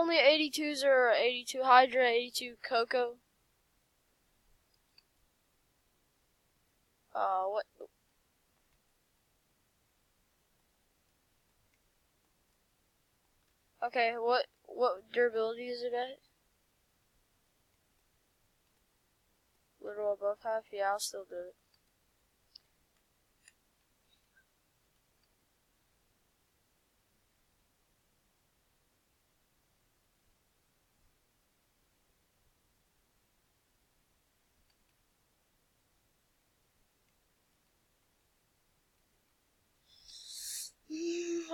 only 82s or 82 Hydra, 82 Coco? What? Okay, what durability is it at? Little above half? Yeah, I'll still do it.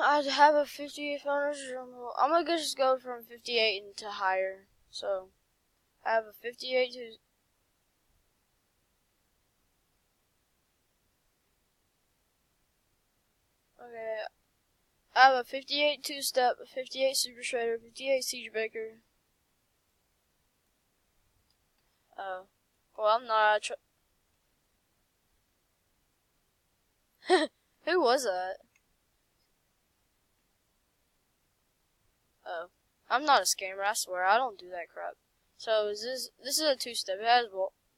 I'd have a 58 foundation. I'm gonna just go from 58 into higher. So, I have a 58 to... Okay, I have a 58 two-step, a 58 super shredder, 58 siege breaker. Oh. Well, I'm not... Who was that? Oh. I'm not a scammer, I swear. I don't do that crap. So, this is a two-step. It has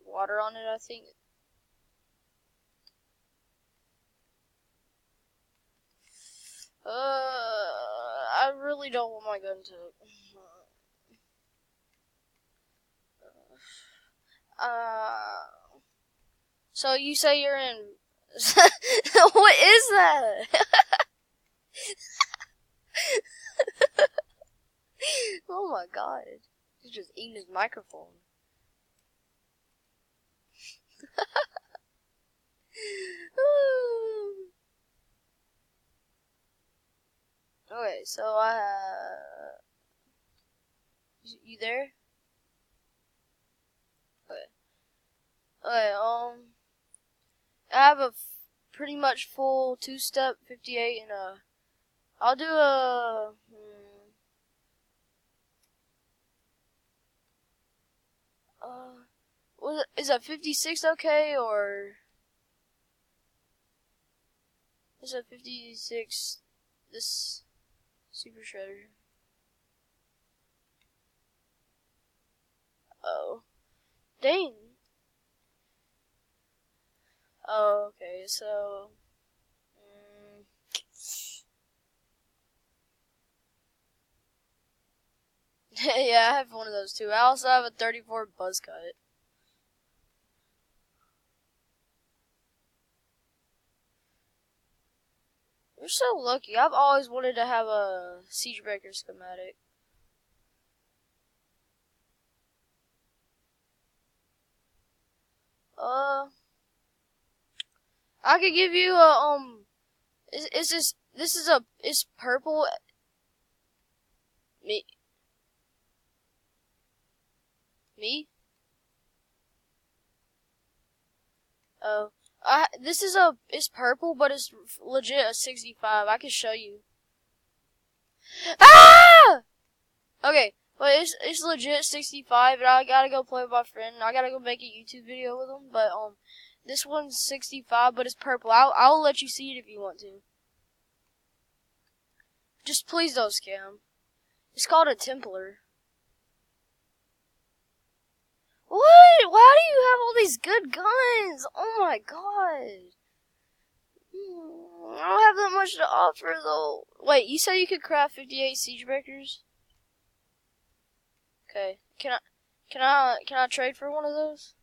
water on it, I think. I really don't want my gun to... So you say you're in... What is that? Oh my god. He's just eating his microphone. Okay, so I have... You there? Okay. Okay, I have a pretty much full two-step 58 and I'll do a... is that 56 okay, or... Is that 56... This... Super Shredder? Oh. Dang. Oh, okay, so... Yeah, I have one of those too. I also have a 34 buzz cut. You're so lucky. I've always wanted to have a siege breaker schematic. I could give you a it's purple. Me. Oh, it's purple, but it's legit a 65. I can show you. Ah! Okay, but it's legit 65, and I gotta go play with my friend. I gotta go make a YouTube video with him. But this one's 65, but it's purple. I'll let you see it if you want to. Just please don't scam. It's called a Templar. What? Why do you have all these good guns? Oh my god. I don't have that much to offer though. Wait, you said you could craft 58 siege breakers? Okay. Can I trade for one of those?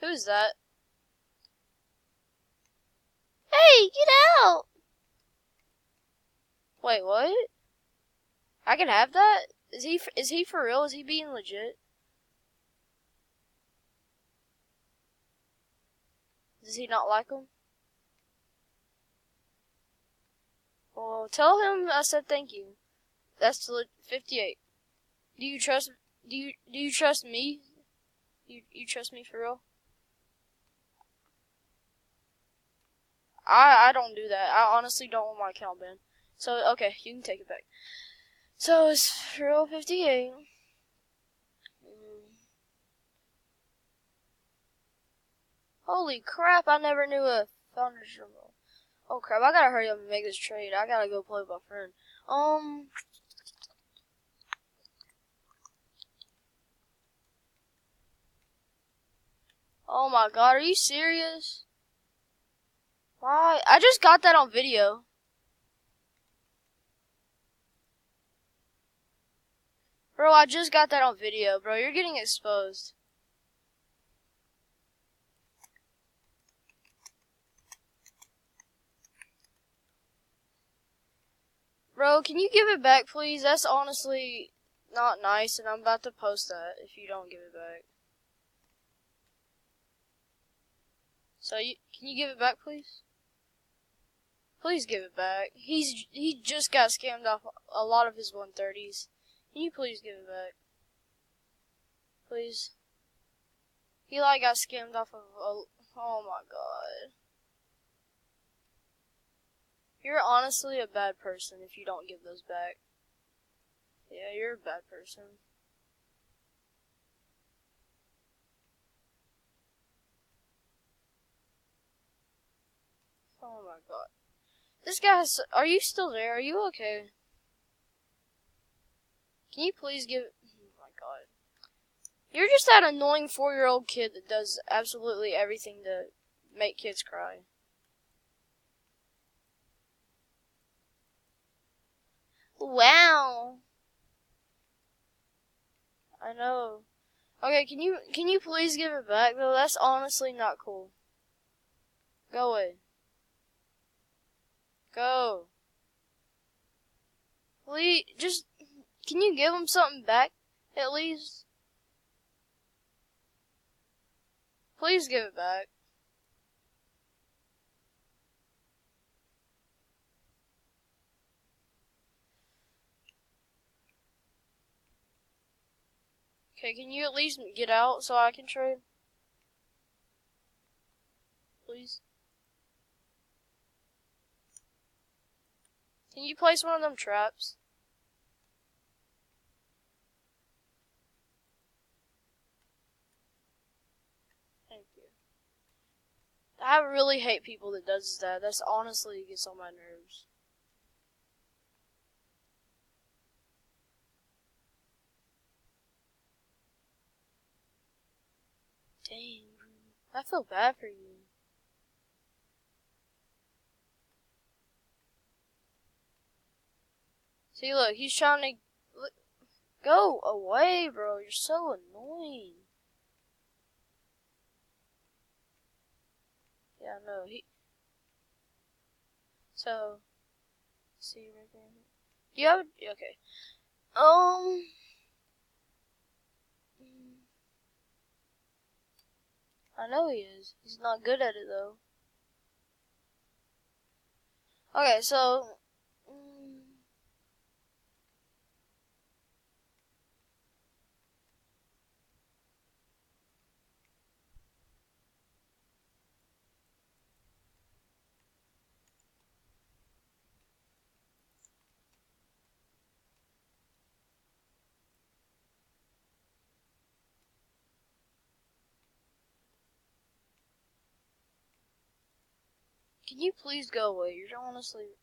Who's that? Hey, get out! Wait, what? I can have that? Is he for real? Is he being legit? Does he not like him? Well, tell him I said thank you. That's 58. Do you trust me? You trust me for real? I don't do that. I honestly don't want my account banned. So, okay, you can take it back. So, it's real 58. Holy crap, I never knew a Founders Journal. Oh crap, I gotta hurry up and make this trade. I gotta go play with my friend. Oh my god, are you serious? Why? I just got that on video. Bro, I just got that on video, bro. You're getting exposed. Bro, can you give it back, please? That's honestly not nice, and I'm about to post that if you don't give it back. So, can you give it back, please? Please give it back. He just got scammed off a lot of his 130s. Can you please give it back? Please. He like got scammed off of oh my god. You're honestly a bad person if you don't give those back. Yeah, you're a bad person. Oh my god. This guy has, are you still there? Are you okay? Can you please give, oh my god. You're just that annoying 4-year-old kid that does absolutely everything to make kids cry. Wow. I know. Okay, can you please give it back though? That's honestly not cool. Go away. Go. Please, just, can you give him something back, at least? Please give it back. Okay, can you at least get out so I can trade? Please? Can you place one of them traps? Thank you. I really hate people that does that. That's honestly gets on my nerves. Dang, I feel bad for you. See, look, he's trying to go away, bro. You're so annoying. Yeah, no, so, see right there. Do you have, okay. I know he is. He's not good at it, though. Okay, so, can you please go away? You're honestly...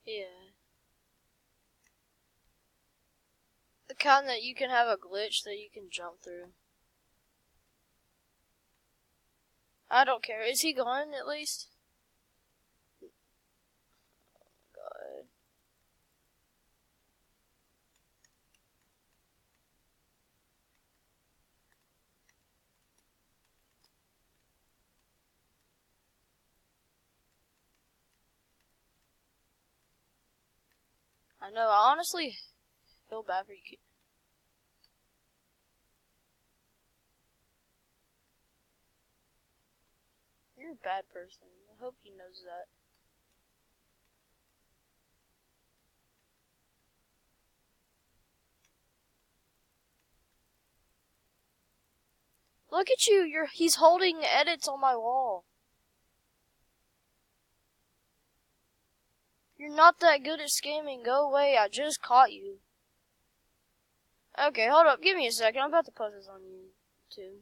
Yeah. The kind that you can have a glitch that you can jump through. I don't care. Is he gone, at least? God. I know, I honestly feel bad for you. You're a bad person. I hope he knows that. Look at you. He's holding edits on my wall. You're not that good at scamming. Go away. I just caught you. Okay, hold up. Give me a second. I'm about to post this on YouTube.